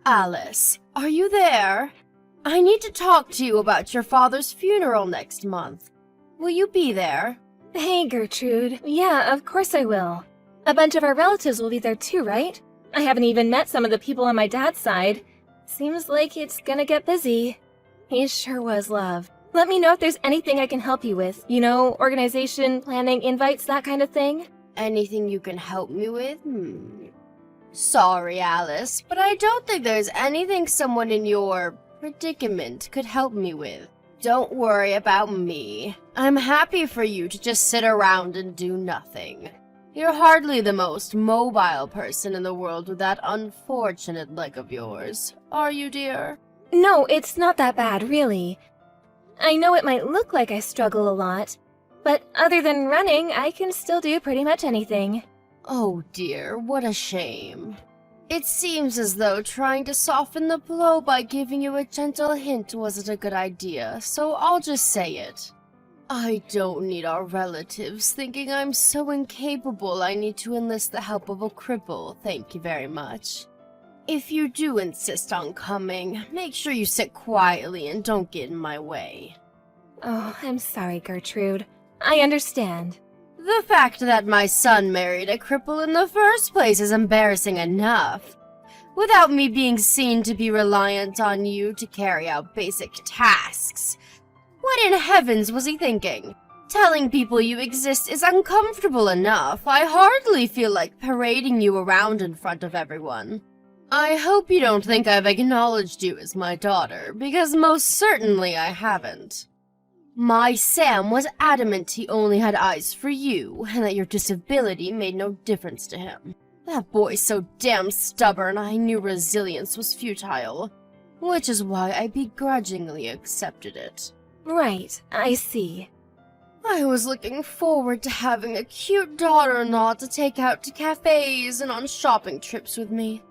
Alice, are you there? I need to talk to you about your father's funeral next month. Will you be there? Hey, Gertrude. Yeah, of course I will. A bunch of our relatives will be there too, right? I haven't even met some of the people on my dad's side. Seems like it's gonna get busy. He sure was, love. Let me know if there's anything I can help you with. You know, organization, planning, invites, that kind of thing. Anything you can help me with? Sorry, Alice, but I don't think there's anything someone in your predicament could help me with. Don't worry about me. I'm happy for you to just sit around and do nothing. You're hardly the most mobile person in the world with that unfortunate leg of yours, are you, dear? No, it's not that bad, really. I know it might look like I struggle a lot, but other than running, I can still do pretty much anything. Oh dear, what a shame. It seems as though trying to soften the blow by giving you a gentle hint wasn't a good idea, so I'll just say it. I don't need our relatives thinking I'm so incapable I need to enlist the help of a cripple, thank you very much. If you do insist on coming, make sure you sit quietly and don't get in my way. Oh, I'm sorry, Gertrude. I understand. The fact that my son married a cripple in the first place is embarrassing enough. Without me being seen to be reliant on you to carry out basic tasks. What in heavens was he thinking? Telling people you exist is uncomfortable enough. I hardly feel like parading you around in front of everyone. I hope you don't think I've acknowledged you as my daughter, because most certainly I haven't. My Sam was adamant he only had eyes for you, and that your disability made no difference to him. That boy's so damn stubborn I knew resilience was futile, which is why I begrudgingly accepted it. Right, I see. I was looking forward to having a cute daughter-in-law to take out to cafes and on shopping trips with me.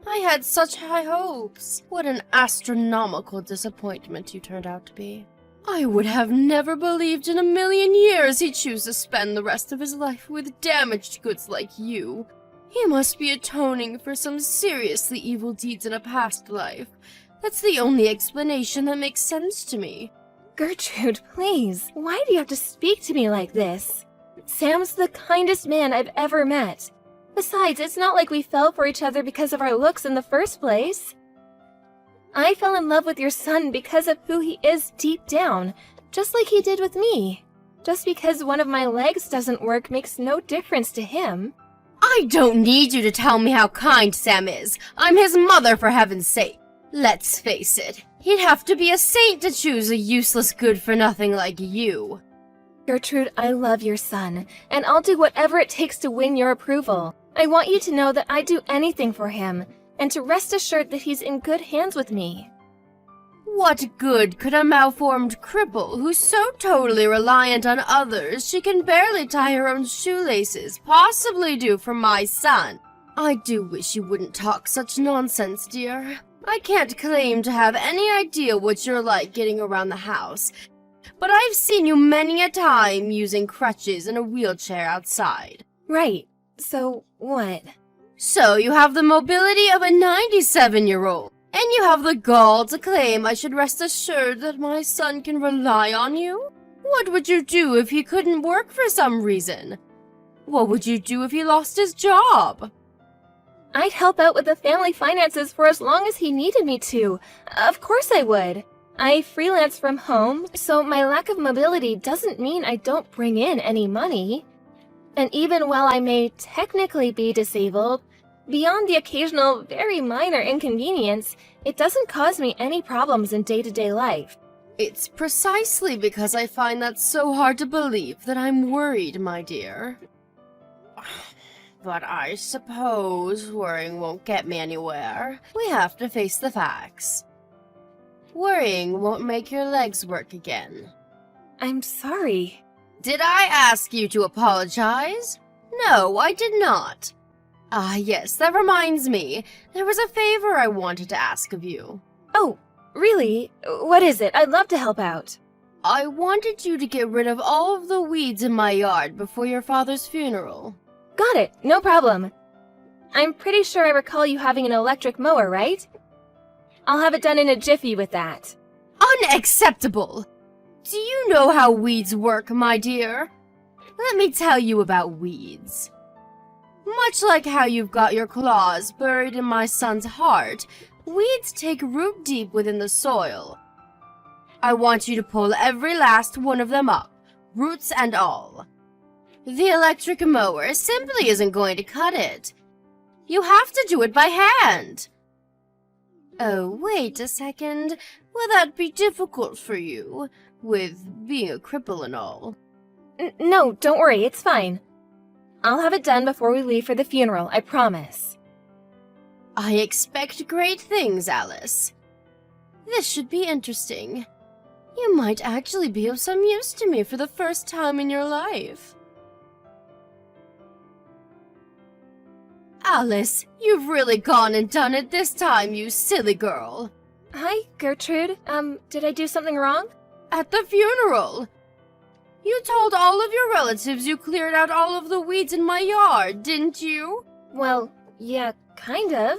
I had such high hopes. What an astronomical disappointment you turned out to be. I would have never believed in a million years he'd choose to spend the rest of his life with damaged goods like you. He must be atoning for some seriously evil deeds in a past life. That's the only explanation that makes sense to me. Gertrude, please. Why do you have to speak to me like this? Sam's the kindest man I've ever met. Besides, it's not like we fell for each other because of our looks in the first place. I fell in love with your son because of who he is deep down, just like he did with me. Just because one of my legs doesn't work makes no difference to him. I don't need you to tell me how kind Sam is. I'm his mother, for heaven's sake. Let's face it, he'd have to be a saint to choose a useless good-for-nothing like you. Gertrude, I love your son, and I'll do whatever it takes to win your approval. I want you to know that I'd do anything for him, and to rest assured that he's in good hands with me. What good could a malformed cripple who's so totally reliant on others she can barely tie her own shoelaces possibly do for my son? I do wish you wouldn't talk such nonsense, dear. I can't claim to have any idea what you're like getting around the house, but I've seen you many a time using crutches and a wheelchair outside. Right. So, what? So you have the mobility of a 97-year-old, and you have the gall to claim I should rest assured that my son can rely on you? What would you do if he couldn't work for some reason? What would you do if he lost his job? I'd help out with the family finances for as long as he needed me to. Of course I would. I freelance from home, so my lack of mobility doesn't mean I don't bring in any money. And even while I may technically be disabled, beyond the occasional, very minor inconvenience, it doesn't cause me any problems in day-to-day life. It's precisely because I find that so hard to believe that I'm worried, my dear. But I suppose worrying won't get me anywhere. We have to face the facts. Worrying won't make your legs work again. I'm sorry. Did I ask you to apologize? No, I did not. Ah, yes, that reminds me. There was a favor I wanted to ask of you. Oh, really? What is it? I'd love to help out. I wanted you to get rid of all of the weeds in my yard before your father's funeral. Got it. No problem. I'm pretty sure I recall you having an electric mower, right? I'll have it done in a jiffy with that. Unacceptable! Do you know how weeds work, my dear? Let me tell you about weeds. Much like how you've got your claws buried in my son's heart, weeds take root deep within the soil. I want you to pull every last one of them up, roots and all. The electric mower simply isn't going to cut it. You have to do it by hand. Oh, wait a second. Will that be difficult for you, with being a cripple and all? No, don't worry, it's fine. I'll have it done before we leave for the funeral, I promise. I expect great things, Alice. This should be interesting. You might actually be of some use to me for the first time in your life. Alice, you've really gone and done it this time, you silly girl. Hi, Gertrude. Did I do something wrong? At the funeral. You told all of your relatives you cleared out all of the weeds in my yard, didn't you? Well, yeah, kind of.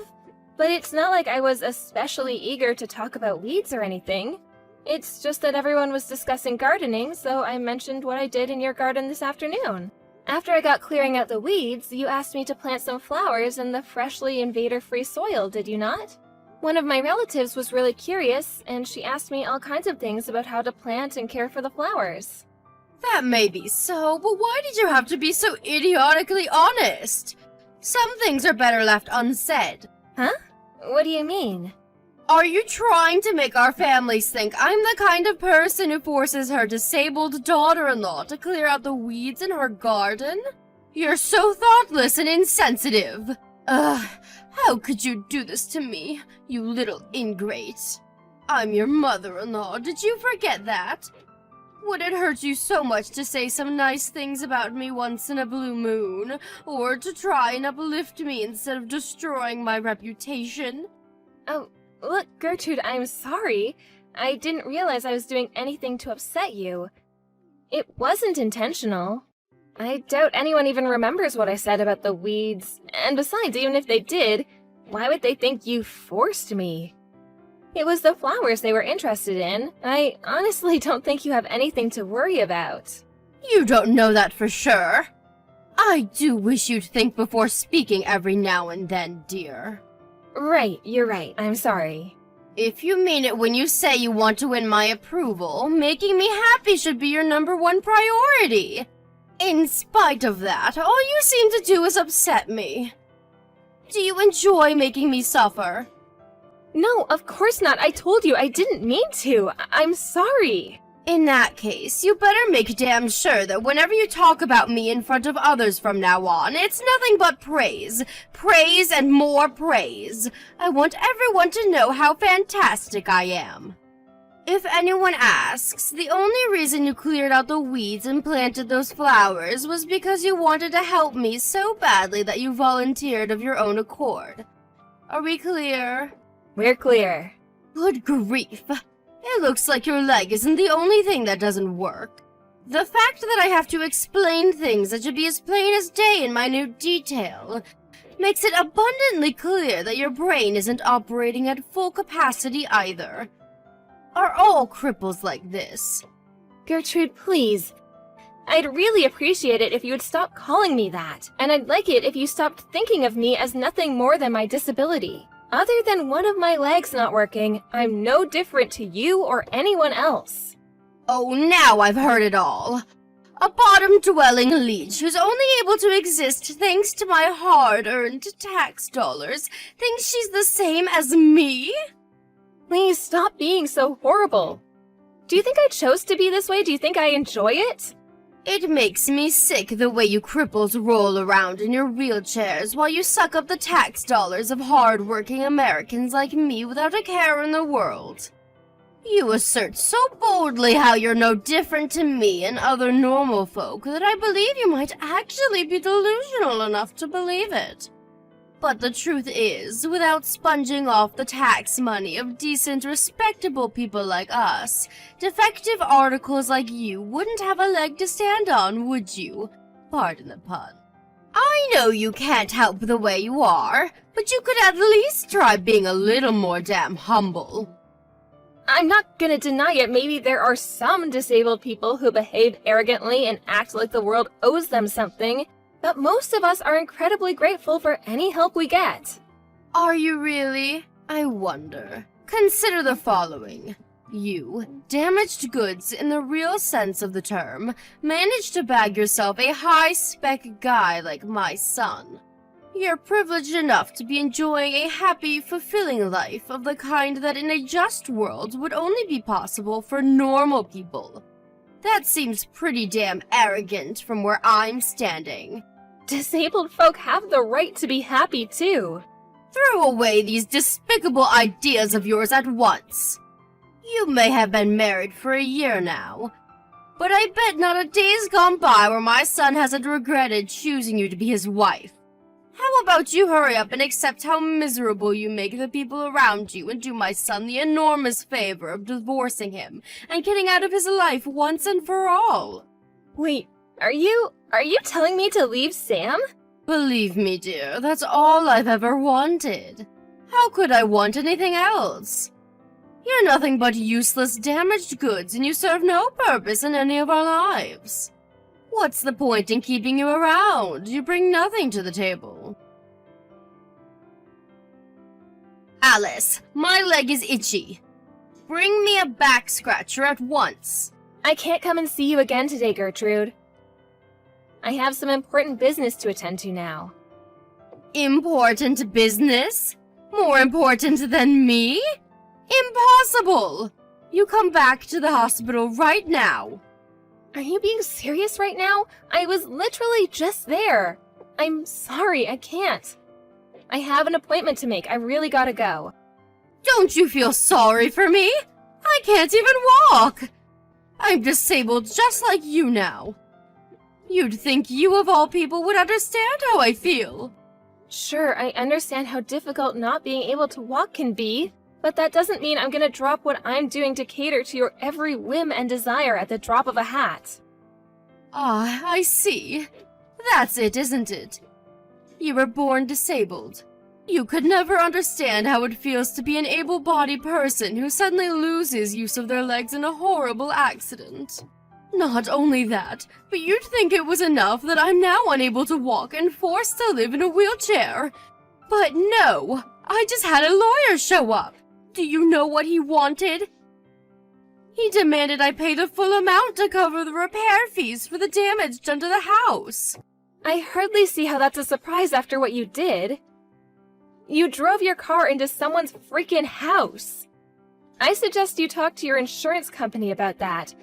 But it's not like I was especially eager to talk about weeds or anything. It's just that everyone was discussing gardening, so I mentioned what I did in your garden this afternoon. After I got clearing out the weeds, you asked me to plant some flowers in the freshly invader-free soil, did you not? One of my relatives was really curious, and she asked me all kinds of things about how to plant and care for the flowers. That may be so, but why did you have to be so idiotically honest? Some things are better left unsaid. Huh? What do you mean? Are you trying to make our families think I'm the kind of person who forces her disabled daughter-in-law to clear out the weeds in her garden? You're so thoughtless and insensitive. Ugh, how could you do this to me, you little ingrate? I'm your mother-in-law, did you forget that? Would it hurt you so much to say some nice things about me once in a blue moon, or to try and uplift me instead of destroying my reputation? Oh, look, Gertrude, I'm sorry. I didn't realize I was doing anything to upset you. It wasn't intentional. I doubt anyone even remembers what I said about the weeds, and besides, even if they did, why would they think you forced me? It was the flowers they were interested in. I honestly don't think you have anything to worry about. You don't know that for sure. I do wish you'd think before speaking every now and then, dear. Right, you're right. I'm sorry. If you mean it when you say you want to win my approval, making me happy should be your #1 priority. In spite of that, all you seem to do is upset me. Do you enjoy making me suffer? No, of course not. I told you I didn't mean to. I'm sorry. In that case, you better make damn sure that whenever you talk about me in front of others from now on, it's nothing but praise. Praise and more praise. I want everyone to know how fantastic I am. If anyone asks, the only reason you cleared out the weeds and planted those flowers was because you wanted to help me so badly that you volunteered of your own accord. Are we clear? We're clear. Good grief. It looks like your leg isn't the only thing that doesn't work. The fact that I have to explain things that should be as plain as day in minute detail makes it abundantly clear that your brain isn't operating at full capacity either. Are all cripples like this? Gertrude, please. I'd really appreciate it if you would stop calling me that, and I'd like it if you stopped thinking of me as nothing more than my disability. Other than one of my legs not working, I'm no different to you or anyone else. Oh, now I've heard it all. A bottom-dwelling leech who's only able to exist thanks to my hard-earned tax dollars thinks she's the same as me? Please stop being so horrible. Do you think I chose to be this way? Do you think I enjoy it? It makes me sick the way you cripples roll around in your wheelchairs while you suck up the tax dollars of hard-working Americans like me without a care in the world. You assert so boldly how you're no different to me and other normal folk that I believe you might actually be delusional enough to believe it. But the truth is, without sponging off the tax money of decent, respectable people like us, defective articles like you wouldn't have a leg to stand on, would you? Pardon the pun. I know you can't help the way you are, but you could at least try being a little more damn humble. I'm not gonna deny it, maybe there are some disabled people who behave arrogantly and act like the world owes them something, but most of us are incredibly grateful for any help we get. Are you really? I wonder. Consider the following. You, damaged goods in the real sense of the term, managed to bag yourself a high-spec guy like my son. You're privileged enough to be enjoying a happy, fulfilling life of the kind that in a just world would only be possible for normal people. That seems pretty damn arrogant from where I'm standing. Disabled folk have the right to be happy too. Throw away these despicable ideas of yours at once. You may have been married for a year now, but I bet not a day's gone by where my son hasn't regretted choosing you to be his wife. How about you hurry up and accept how miserable you make the people around you and do my son the enormous favor of divorcing him and getting out of his life once and for all? Wait, are you telling me to leave Sam? Believe me, dear, that's all I've ever wanted. How could I want anything else? You're nothing but useless, damaged goods, and you serve no purpose in any of our lives. What's the point in keeping you around? You bring nothing to the table. Alice, my leg is itchy. Bring me a back scratcher at once. I can't come and see you again today, Gertrude. I have some important business to attend to now. Important business? More important than me? Impossible! You come back to the hospital right now. Are you being serious right now? I was literally just there. I'm sorry, I can't. I have an appointment to make. I really gotta go. Don't you feel sorry for me? I can't even walk. I'm disabled just like you now. You'd think you of all people would understand how I feel. Sure, I understand how difficult not being able to walk can be, but that doesn't mean I'm gonna drop what I'm doing to cater to your every whim and desire at the drop of a hat. Ah, I see. That's it, isn't it? You were born disabled. You could never understand how it feels to be an able-bodied person who suddenly loses use of their legs in a horrible accident. Not only that, but you'd think it was enough that I'm now unable to walk and forced to live in a wheelchair. But no, I just had a lawyer show up. Do you know what he wanted? He demanded I pay the full amount to cover the repair fees for the damage done to the house. I hardly see how that's a surprise after what you did. You drove your car into someone's freaking house. I suggest you talk to your insurance company about that.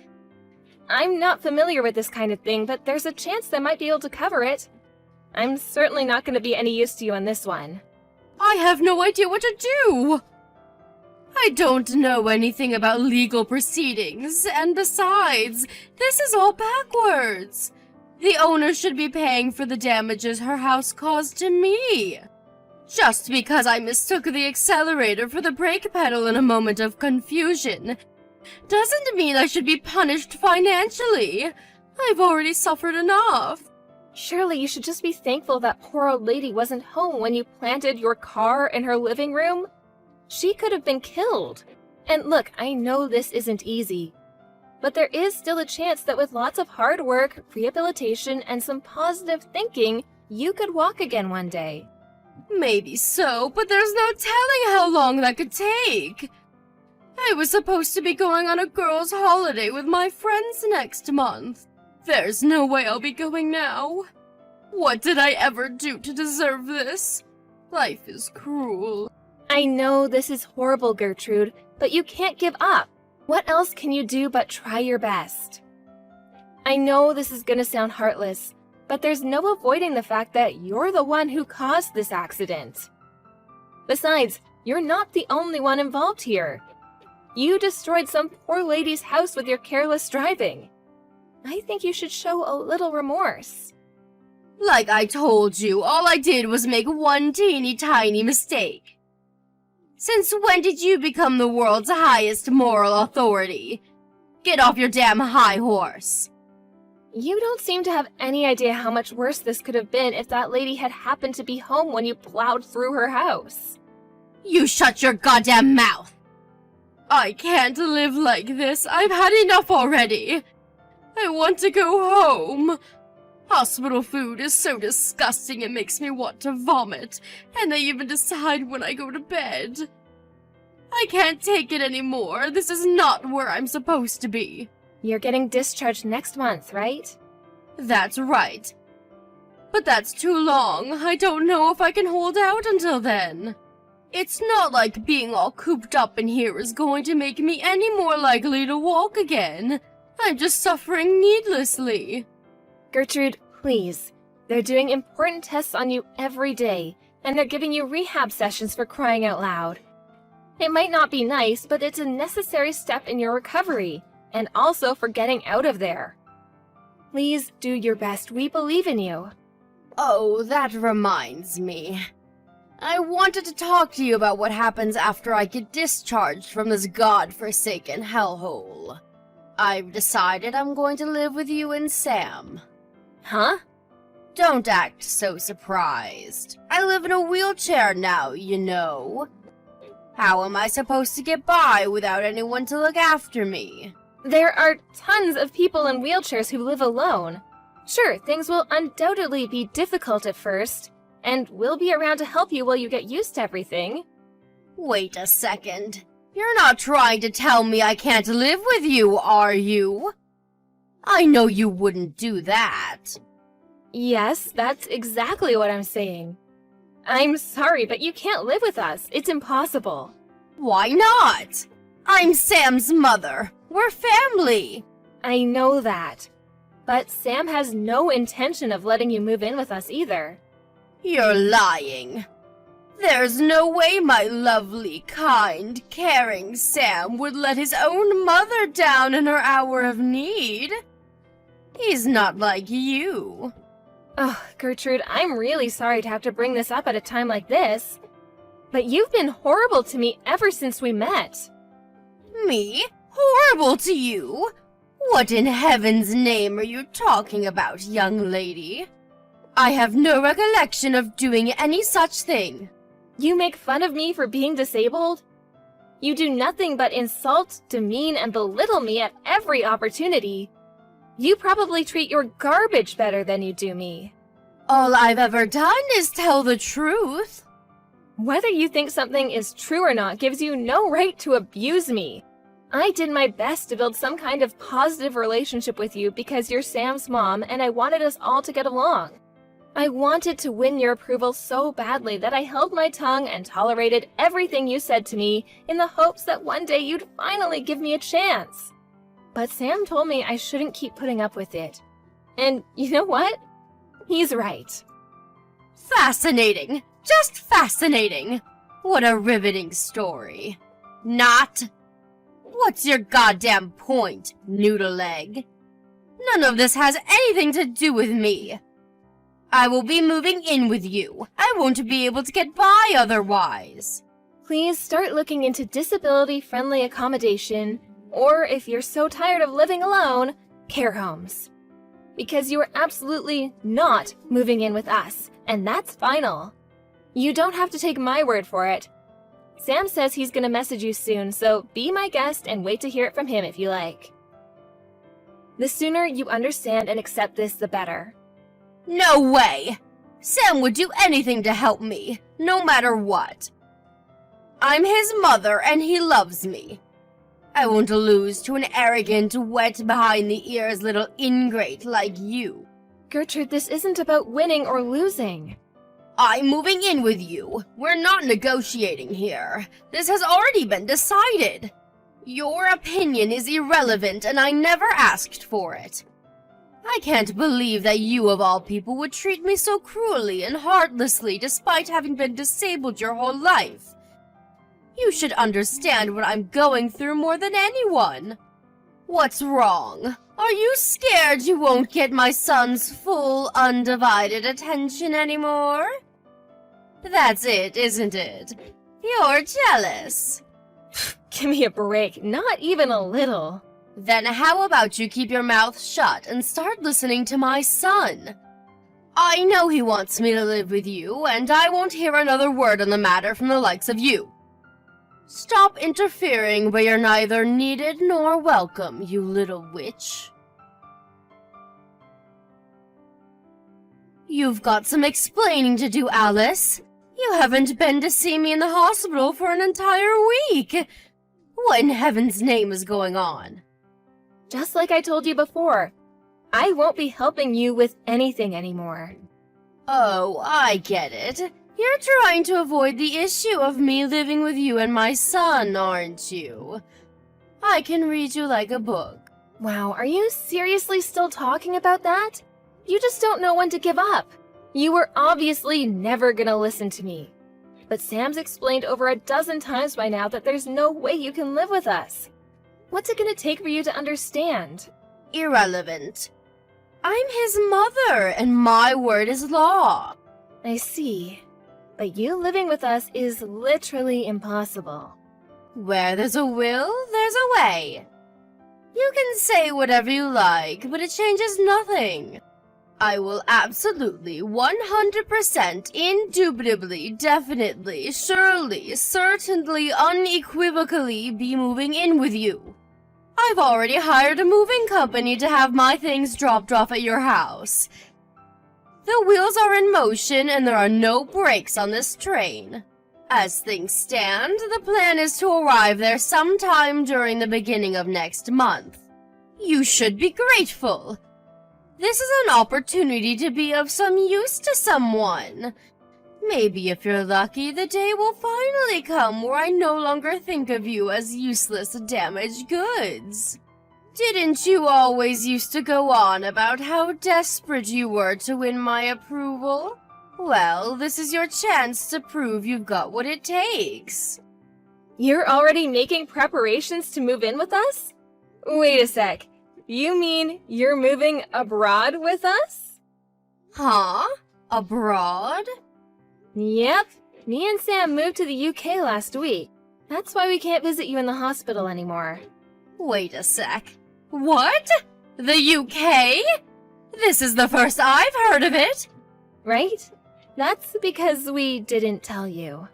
I'm not familiar with this kind of thing, but there's a chance they might be able to cover it. I'm certainly not going to be any use to you on this one. I have no idea what to do. I don't know anything about legal proceedings, and besides, this is all backwards. The owner should be paying for the damages her house caused to me. Just because I mistook the accelerator for the brake pedal in a moment of confusion doesn't mean I should be punished financially. I've already suffered enough. Surely you should just be thankful that poor old lady wasn't home when you planted your car in her living room. She could have been killed. And look, I know this isn't easy, but there is still a chance that with lots of hard work, rehabilitation, and some positive thinking, you could walk again one day. Maybe so, but there's no telling how long that could take. I was supposed to be going on a girls' holiday with my friends next month. There's no way I'll be going now. What did I ever do to deserve this? Life is cruel. I know this is horrible, Gertrude, but you can't give up. What else can you do but try your best? I know this is gonna sound heartless, but there's no avoiding the fact that you're the one who caused this accident. Besides, you're not the only one involved here. You destroyed some poor lady's house with your careless driving. I think you should show a little remorse. Like I told you, all I did was make one teeny tiny mistake. Since when did you become the world's highest moral authority? Get off your damn high horse. You don't seem to have any idea how much worse this could have been if that lady had happened to be home when you plowed through her house. You shut your goddamn mouth! I can't live like this. I've had enough already. I want to go home. Hospital food is so disgusting it makes me want to vomit, and I even decide when I go to bed. I can't take it anymore. This is not where I'm supposed to be. You're getting discharged next month, right? That's right. But that's too long. I don't know if I can hold out until then. It's not like being all cooped up in here is going to make me any more likely to walk again. I'm just suffering needlessly. Gertrude, please. They're doing important tests on you every day, and they're giving you rehab sessions for crying out loud. It might not be nice, but it's a necessary step in your recovery, and also for getting out of there. Please do your best. We believe in you. Oh, that reminds me. I wanted to talk to you about what happens after I get discharged from this god-forsaken hellhole. I've decided I'm going to live with you and Sam. Huh? Don't act so surprised. I live in a wheelchair now, you know. How am I supposed to get by without anyone to look after me? There are tons of people in wheelchairs who live alone. Sure, things will undoubtedly be difficult at first, and we'll be around to help you while you get used to everything. Wait a second. You're not trying to tell me I can't live with you, are you? I know you wouldn't do that. Yes, that's exactly what I'm saying. I'm sorry, but you can't live with us. It's impossible. Why not? I'm Sam's mother. We're family. I know that. But Sam has no intention of letting you move in with us either. You're lying. There's no way my lovely, kind, caring Sam would let his own mother down in her hour of need. He's not like you. Oh, Gertrude, I'm really sorry to have to bring this up at a time like this. But you've been horrible to me ever since we met. Me? Horrible to you? What in heaven's name are you talking about, young lady? I have no recollection of doing any such thing. You make fun of me for being disabled? You do nothing but insult, demean, and belittle me at every opportunity. You probably treat your garbage better than you do me. All I've ever done is tell the truth. Whether you think something is true or not gives you no right to abuse me. I did my best to build some kind of positive relationship with you because you're Sam's mom and I wanted us all to get along. I wanted to win your approval so badly that I held my tongue and tolerated everything you said to me in the hopes that one day you'd finally give me a chance. But Sam told me I shouldn't keep putting up with it. And you know what? He's right. Fascinating. Just fascinating. What a riveting story. Not. What's your goddamn point, noodle leg? None of this has anything to do with me. I will be moving in with you. I won't be able to get by otherwise. Please start looking into disability-friendly accommodation, or if you're so tired of living alone, care homes. Because you are absolutely not moving in with us, and that's final. You don't have to take my word for it. Sam says he's gonna message you soon, so be my guest and wait to hear it from him if you like. The sooner you understand and accept this, the better. No way! Sam would do anything to help me, no matter what. I'm his mother and he loves me. I won't lose to an arrogant, wet behind the ears little ingrate like you. Gertrude, this isn't about winning or losing. I'm moving in with you. We're not negotiating here. This has already been decided. Your opinion is irrelevant and I never asked for it. I can't believe that you of all people would treat me so cruelly and heartlessly despite having been disabled your whole life. You should understand what I'm going through more than anyone. What's wrong? Are you scared you won't get my son's full, undivided attention anymore? That's it, isn't it? You're jealous. Give me a break, not even a little. Then how about you keep your mouth shut and start listening to my son? I know he wants me to live with you, and I won't hear another word on the matter from the likes of you. Stop interfering where you're neither needed nor welcome, you little witch. You've got some explaining to do, Alice. You haven't been to see me in the hospital for an entire week. What in heaven's name is going on? Just like I told you before, I won't be helping you with anything anymore. Oh, I get it. You're trying to avoid the issue of me living with you and my son, aren't you? I can read you like a book. Wow, are you seriously still talking about that? You just don't know when to give up. You were obviously never gonna listen to me. But Sam's explained over a dozen times by now that there's no way you can live with us. What's it gonna take for you to understand? Irrelevant. I'm his mother, and my word is law. I see. But you living with us is literally impossible. Where there's a will, there's a way. You can say whatever you like, but it changes nothing. I will absolutely, 100%, indubitably, definitely, surely, certainly, unequivocally be moving in with you. I've already hired a moving company to have my things dropped off at your house. The wheels are in motion and there are no brakes on this train. As things stand, the plan is to arrive there sometime during the beginning of next month. You should be grateful. This is an opportunity to be of some use to someone. Maybe if you're lucky, the day will finally come where I no longer think of you as useless, damaged goods. Didn't you always used to go on about how desperate you were to win my approval? Well, this is your chance to prove you've got what it takes. You're already making preparations to move in with us? Wait a sec. You mean you're moving abroad with us? Huh? Abroad? Yep. Me and Sam moved to the UK last week. That's why we can't visit you in the hospital anymore. Wait a sec. What? The UK? This is the first I've heard of it. Right? That's because we didn't tell you.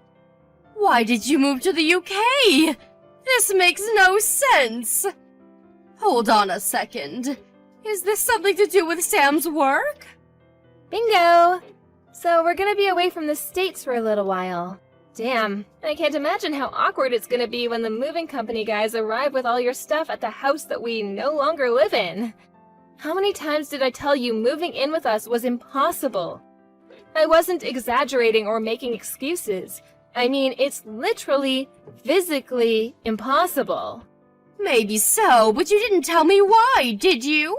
Why did you move to the UK? This makes no sense. Hold on a second. Is this something to do with Sam's work? Bingo! So we're gonna be away from the States for a little while. Damn, I can't imagine how awkward it's gonna be when the moving company guys arrive with all your stuff at the house that we no longer live in. How many times did I tell you moving in with us was impossible? I wasn't exaggerating or making excuses. I mean, it's literally, physically impossible. Maybe so, but you didn't tell me why, did you?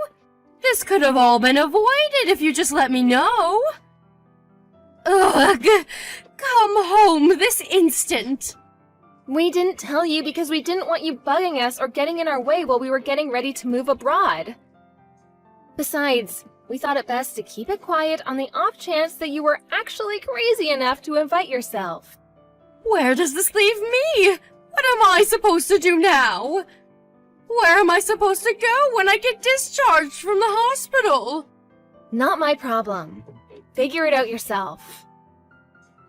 This could have all been avoided if you just let me know. Ugh! Come home this instant! We didn't tell you because we didn't want you bugging us or getting in our way while we were getting ready to move abroad. Besides, we thought it best to keep it quiet on the off chance that you were actually crazy enough to invite yourself. Where does this leave me? What am I supposed to do now? Where am I supposed to go when I get discharged from the hospital? Not my problem. Figure it out yourself.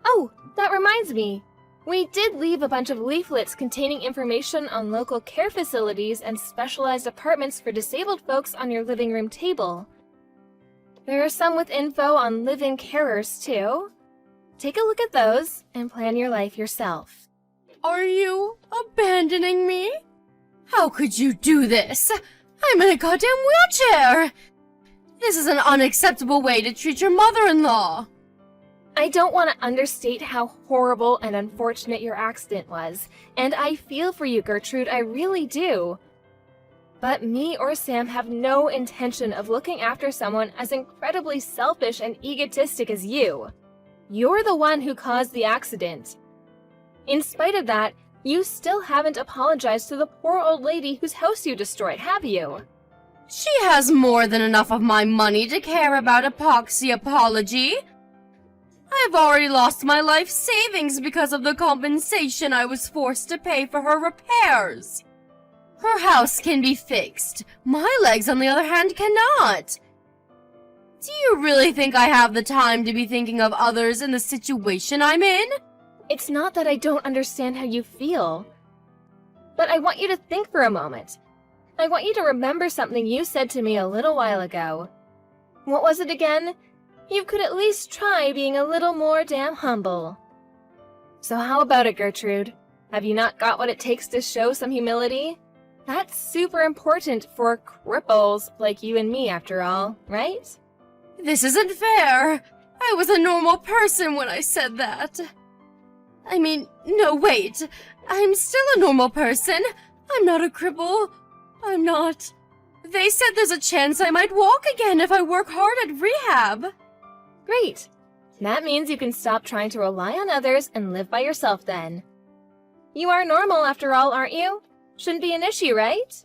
Oh, that reminds me. We did leave a bunch of leaflets containing information on local care facilities and specialized apartments for disabled folks on your living room table. There are some with info on live-in carers, too. Take a look at those and plan your life yourself. Are you abandoning me? How could you do this? I'm in a goddamn wheelchair! This is an unacceptable way to treat your mother-in-law. I don't want to understate how horrible and unfortunate your accident was, and I feel for you, Gertrude, I really do. But me or Sam have no intention of looking after someone as incredibly selfish and egotistic as you. You're the one who caused the accident. In spite of that, you still haven't apologized to the poor old lady whose house you destroyed, have you? She has more than enough of my money to care about a poxy apology. I've already lost my life savings because of the compensation I was forced to pay for her repairs. Her house can be fixed. My legs, on the other hand, cannot. Do you really think I have the time to be thinking of others in the situation I'm in? It's not that I don't understand how you feel, but I want you to think for a moment. I want you to remember something you said to me a little while ago. What was it again? You could at least try being a little more damn humble. So how about it, Gertrude? Have you not got what it takes to show some humility? That's super important for cripples like you and me, after all, right? This isn't fair. I was a normal person when I said that. I mean, no, wait. I'm still a normal person. I'm not a cripple. I'm not. They said there's a chance I might walk again if I work hard at rehab. Great. That means you can stop trying to rely on others and live by yourself then. You are normal after all, aren't you? Shouldn't be an issue, right?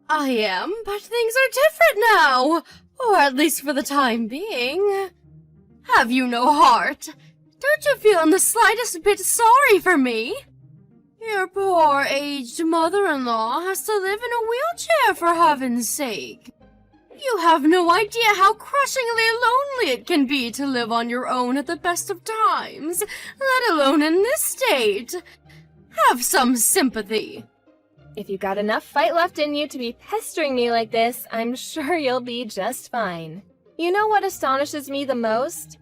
I am, but things are different now. Or at least for the time being. Have you no heart? Don't you feel in the slightest bit sorry for me? Your poor aged mother-in-law has to live in a wheelchair for heaven's sake. You have no idea how crushingly lonely it can be to live on your own at the best of times, let alone in this state. Have some sympathy. If you got enough fight left in you to be pestering me like this, I'm sure you'll be just fine. You know what astonishes me the most?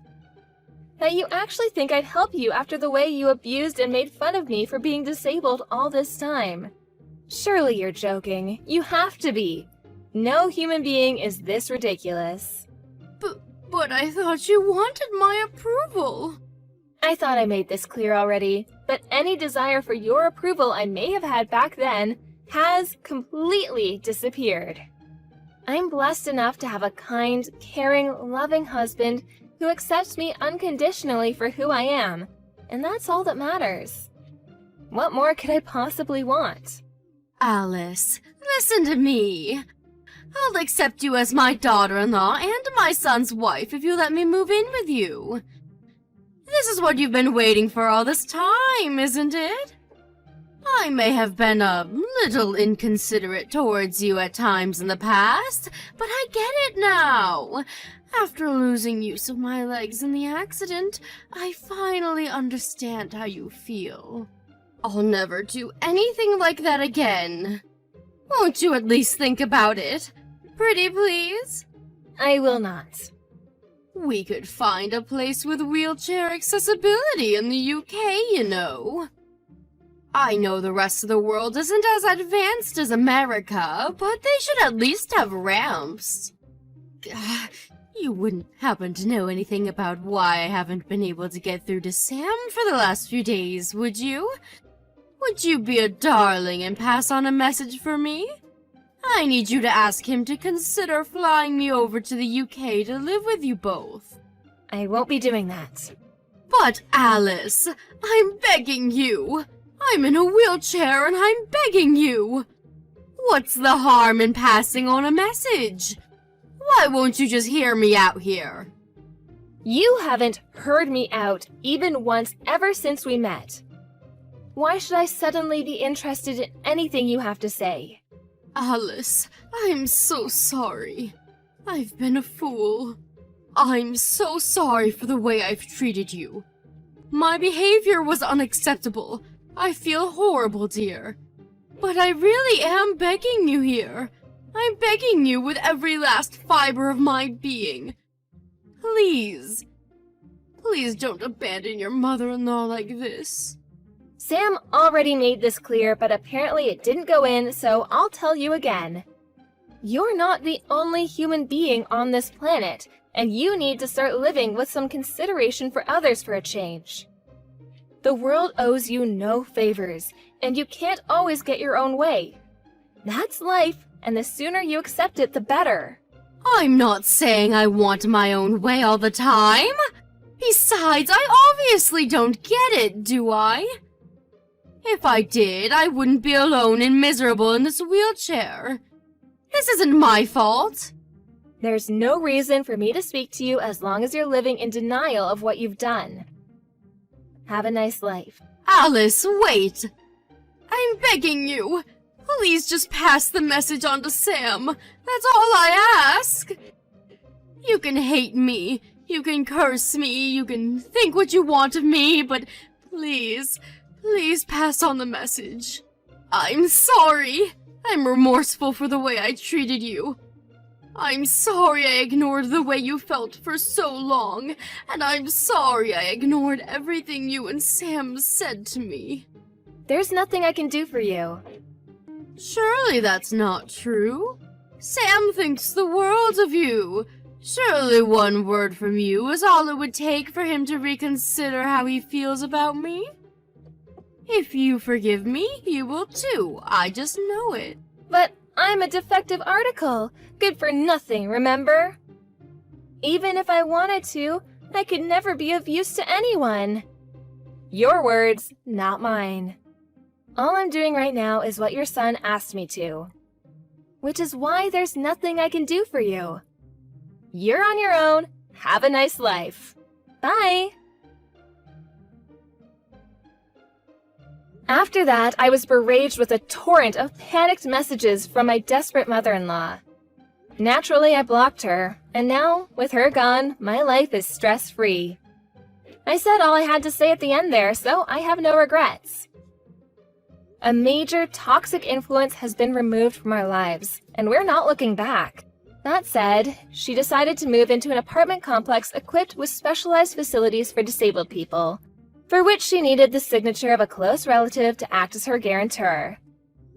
That you actually think I'd help you after the way you abused and made fun of me for being disabled all this time. Surely you're joking. You have to be. No human being is this ridiculous. But I thought you wanted my approval. I thought I made this clear already, but any desire for your approval I may have had back then has completely disappeared. I'm blessed enough to have a kind, caring, loving husband who accepts me unconditionally for who I am, and that's all that matters. What more could I possibly want? Alice, listen to me. I'll accept you as my daughter-in-law and my son's wife if you let me move in with you. This is what you've been waiting for all this time, isn't it? I may have been a little inconsiderate towards you at times in the past, but I get it now. After losing use of my legs in the accident, I finally understand how you feel. I'll never do anything like that again. Won't you at least think about it? Pretty please? I will not. We could find a place with wheelchair accessibility in the UK, you know. I know the rest of the world isn't as advanced as America, but they should at least have ramps. You wouldn't happen to know anything about why I haven't been able to get through to Sam for the last few days, would you? Would you be a darling and pass on a message for me? I need you to ask him to consider flying me over to the UK to live with you both. I won't be doing that. But Alice, I'm begging you. I'm in a wheelchair and I'm begging you. What's the harm in passing on a message? Why won't you just hear me out here? You haven't heard me out even once ever since we met. Why should I suddenly be interested in anything you have to say? Alice, I'm so sorry. I've been a fool. I'm so sorry for the way I've treated you. My behavior was unacceptable. I feel horrible, dear. But I really am begging you here. I'm begging you with every last fiber of my being. Please. Please don't abandon your mother-in-law like this. Sam already made this clear, but apparently it didn't go in, so I'll tell you again. You're not the only human being on this planet, and you need to start living with some consideration for others for a change. The world owes you no favors, and you can't always get your own way. That's life, and the sooner you accept it, the better. I'm not saying I want my own way all the time. Besides, I obviously don't get it, do I? If I did, I wouldn't be alone and miserable in this wheelchair. This isn't my fault. There's no reason for me to speak to you as long as you're living in denial of what you've done. Have a nice life. Alice, wait. I'm begging you. Please just pass the message on to Sam. That's all I ask. You can hate me, you can curse me, you can think what you want of me, but please, please pass on the message. I'm sorry. I'm remorseful for the way I treated you. I'm sorry I ignored the way you felt for so long, and I'm sorry I ignored everything you and Sam said to me. There's nothing I can do for you. Surely that's not true. Sam thinks the world of you. Surely one word from you is all it would take for him to reconsider how he feels about me. If you forgive me, you will too. I just know it. But I'm a defective article. Good for nothing, remember? Even if I wanted to, I could never be of use to anyone. Your words, not mine. All I'm doing right now is what your son asked me to. Which is why there's nothing I can do for you. You're on your own. Have a nice life. Bye! After that, I was beraged with a torrent of panicked messages from my desperate mother-in-law. Naturally, I blocked her, and now, with her gone, my life is stress-free. I said all I had to say at the end there, so I have no regrets. A major toxic influence has been removed from our lives, and we're not looking back. That said, she decided to move into an apartment complex equipped with specialized facilities for disabled people, for which she needed the signature of a close relative to act as her guarantor.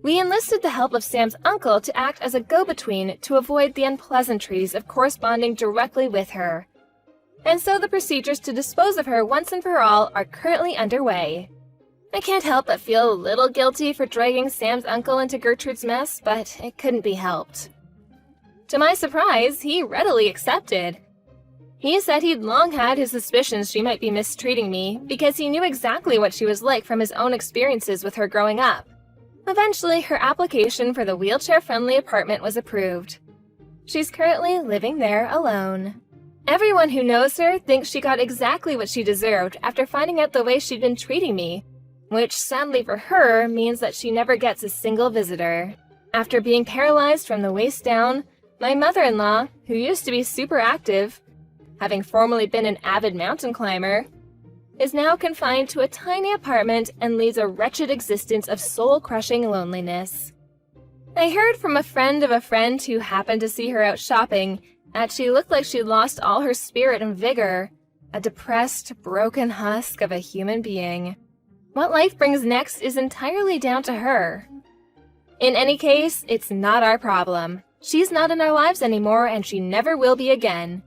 We enlisted the help of Sam's uncle to act as a go-between to avoid the unpleasantries of corresponding directly with her. And so the procedures to dispose of her once and for all are currently underway. I can't help but feel a little guilty for dragging Sam's uncle into Gertrude's mess, but it couldn't be helped. To my surprise, he readily accepted. He said he'd long had his suspicions she might be mistreating me because he knew exactly what she was like from his own experiences with her growing up. Eventually, her application for the wheelchair-friendly apartment was approved. She's currently living there alone. Everyone who knows her thinks she got exactly what she deserved after finding out the way she'd been treating me, which sadly for her means that she never gets a single visitor. After being paralyzed from the waist down, my mother-in-law, who used to be super active, having formerly been an avid mountain climber, is now confined to a tiny apartment and leads a wretched existence of soul-crushing loneliness. I heard from a friend of a friend who happened to see her out shopping that she looked like she'd lost all her spirit and vigor, a depressed, broken husk of a human being. What life brings next is entirely down to her. In any case, it's not our problem. She's not in our lives anymore, and she never will be again.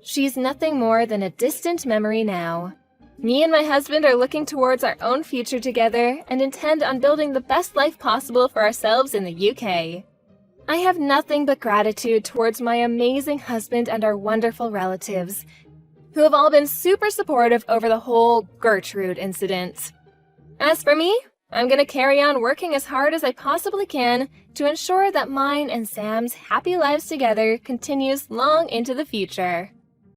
She's nothing more than a distant memory now. Me and my husband are looking towards our own future together and intend on building the best life possible for ourselves in the UK. I have nothing but gratitude towards my amazing husband and our wonderful relatives, who have all been super supportive over the whole Gertrude incident. As for me, I'm going to carry on working as hard as I possibly can to ensure that mine and Sam's happy lives together continues long into the future.